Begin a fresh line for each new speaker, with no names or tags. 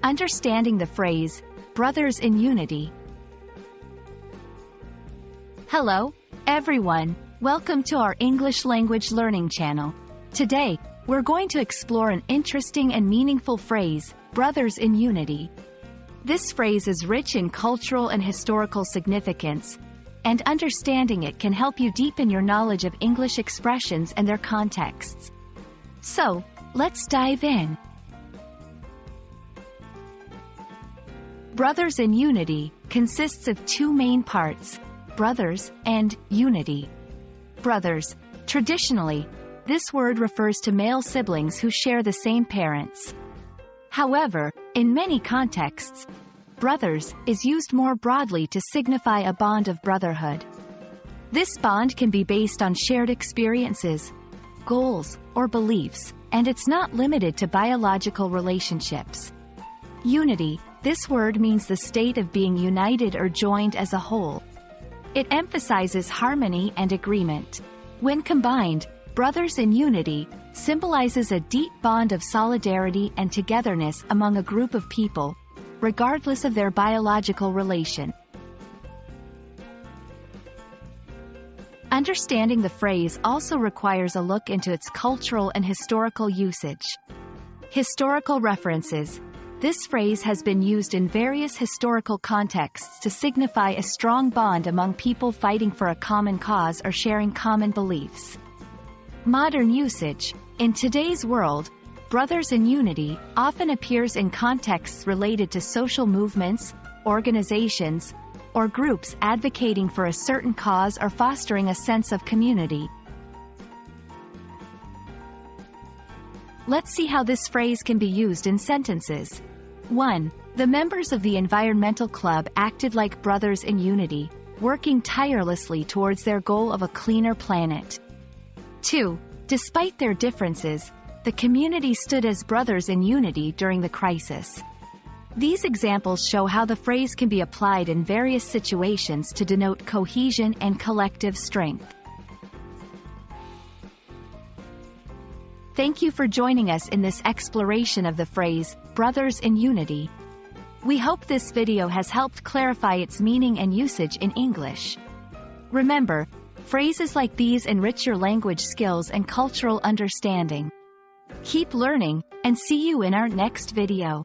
Understanding the phrase, brothers in unity. Hello, everyone. Welcome to our English language learning channel. Today, we're going to explore an interesting and meaningful phrase, brothers in unity. This phrase is rich in cultural and historical significance, and understanding it can help you deepen your knowledge of English expressions and their contexts. So, let's dive in. Brothers in unity consists of two main parts, brothers and unity. Brothers. Traditionally, this word refers to male siblings who share the same parents. However, in many contexts, brothers is used more broadly to signify a bond of brotherhood. This bond can be based on shared experiences, goals, or beliefs, and it's not limited to biological relationships. Unity. This word means the state of being united or joined as a whole. It emphasizes harmony and agreement. When combined, brothers in unity symbolizes a deep bond of solidarity and togetherness among a group of people, regardless of their biological relation. Understanding the phrase also requires a look into its cultural and historical usage. Historical references. This phrase has been used in various historical contexts to signify a strong bond among people fighting for a common cause or sharing common beliefs. Modern usage. In today's world, brothers in unity often appears in contexts related to social movements, organizations, or groups advocating for a certain cause or fostering a sense of community. Let's see how this phrase can be used in sentences. 1. The members of the environmental club acted like brothers in unity, working tirelessly towards their goal of a cleaner planet. 2. Despite their differences, the community stood as brothers in unity during the crisis. These examples show how the phrase can be applied in various situations to denote cohesion and collective strength. Thank you for joining us in this exploration of the phrase, brothers in unity. We hope this video has helped clarify its meaning and usage in English. Remember, phrases like these enrich your language skills and cultural understanding. Keep learning, and see you in our next video.